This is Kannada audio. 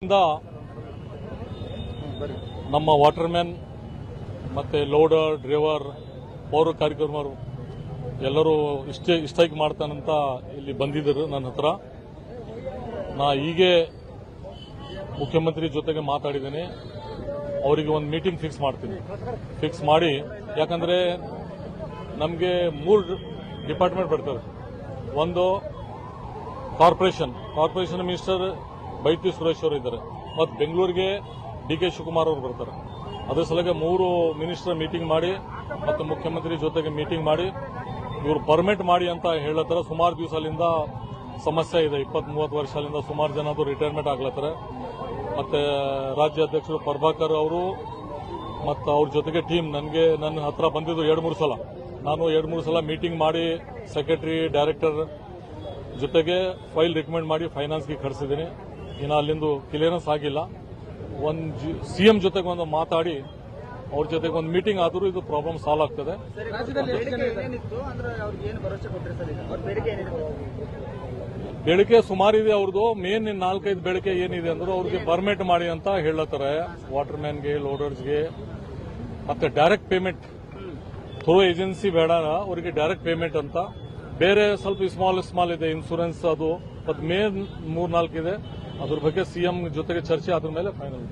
ಇಂದ ನಮ್ಮ ವಾಟರ್ಮ್ಯಾನ್ ಮತ್ತೆ ಲೋಡರ್ ಡ್ರೈವರ್ ಪೌರ ಕಾರ್ಯಕ್ರಮರು ಎಲ್ಲರೂ ಸ್ಟ್ರೈಕ್ ಮಾಡ್ತಾನಂತ ಇಲ್ಲಿ ಬಂದಿದ್ದರು ನನ್ನ ಹತ್ರ. ನಾ ಹೀಗೆ ಮುಖ್ಯಮಂತ್ರಿ ಜೊತೆಗೆ ಮಾತಾಡಿದ್ದೇನೆ. ಅವರಿಗೆ ಒಂದು ಮೀಟಿಂಗ್ ಫಿಕ್ಸ್ ಮಾಡಿ, ಯಾಕಂದ್ರೆ ನಮಗೆ 3 ಡಿಪಾರ್ಟ್ಮೆಂಟ್ ಬರ್ತದೆ. ಒಂದು ಕಾರ್ಪೊರೇಷನ್ ಮಿನಿಸ್ಟರ್ ಬೈತಿ ಸುರೇಶ್ ಅವರು ಇದ್ದಾರೆ, ಮತ್ತು ಬೆಂಗಳೂರಿಗೆ ಡಿ.ಕೆ. ಶಿವಕುಮಾರ್ ಅವರು ಬರ್ತಾರೆ. ಅದ್ರ ಸಲುವಾಗಿ 3 ಮಿನಿಸ್ಟರ್ ಮೀಟಿಂಗ್ ಮಾಡಿ ಮತ್ತು ಮುಖ್ಯಮಂತ್ರಿ ಜೊತೆಗೆ ಮೀಟಿಂಗ್ ಮಾಡಿ ಇವರು ಪರ್ಮಿಟ್ ಮಾಡಿ ಅಂತ ಹೇಳತ್ತಾರೆ. ಸುಮಾರು ದಿವಸದಿಂದ ಸಮಸ್ಯೆ ಇದೆ. 20-30 ವರ್ಷದಿಂದ ಸುಮಾರು ಜನ ಅದು ರಿಟೈರ್ಮೆಂಟ್ ಆಗ್ಲತ್ತಾರೆ. ಮತ್ತೆ ರಾಜ್ಯ ಅಧ್ಯಕ್ಷರು ಪ್ರಭಾಕರ್ ಅವರು ಮತ್ತು ಅವ್ರ ಜೊತೆಗೆ ಟೀಮ್ ನನ್ನ ಹತ್ರ ಬಂದಿದ್ದು 2-3 ಸಲ. ನಾನು 2-3 ಸಲ ಮೀಟಿಂಗ್ ಮಾಡಿ ಸೆಕ್ರೆಟರಿ ಡೈರೆಕ್ಟರ್ ಜೊತೆಗೆ ಫೈಲ್ ರಿಕಮೆಂಡ್ ಮಾಡಿ ಫೈನಾನ್ಸ್ಗೆ ಕಳಿಸಿದ್ದೀನಿ. ಇನ್ನು ಅಲ್ಲಿಂದು ಕ್ಲಿಯರೆನ್ಸ್ ಆಗಿಲ್ಲ. ಸಿಎಂ ಜೊತೆಗೆ ಒಂದು ಮಾತಾಡಿ ಅವ್ರ ಜೊತೆಗೆ ಒಂದು ಮೀಟಿಂಗ್ ಆದರೂ ಇದು ಪ್ರಾಬ್ಲಮ್ ಸಾಲ್ವ್ ಆಗ್ತದೆ. ಬೇಡಿಕೆ ಸುಮಾರಿದೆ ಅವ್ರದ್ದು. ಮೇನ್ 4-5 ಬೇಡಿಕೆ ಏನಿದೆ ಅಂದ್ರೆ ಅವ್ರಿಗೆ ಪರ್ಮಿಟ್ ಮಾಡಿ ಅಂತ ಹೇಳತ್ತಾರೆ. ವಾಟರ್ಮ್ಯಾನ್ಗೆ, ಲೋಡರ್ಸ್ಗೆ, ಮತ್ತೆ ಡೈರೆಕ್ಟ್ ಪೇಮೆಂಟ್ ಥ್ರೂ ಏಜೆನ್ಸಿ ಬೇಡ, ಅವರಿಗೆ ಡೈರೆಕ್ಟ್ ಪೇಮೆಂಟ್ ಅಂತ. ಬೇರೆ ಸ್ವಲ್ಪ ಸ್ಮಾಲ್ ಇದೆ, ಇನ್ಸೂರೆನ್ಸ್ ಅದು. ಮತ್ತೆ ಮೇನ್ 3-4 ಇದೆ. ಅದ್ರ ಬಗ್ಗೆ ಸಿಎಂ ಜೊತೆಗೆ ಚರ್ಚೆ ಆದ್ರ ಮೇಲೆ ಫೈನಲ್.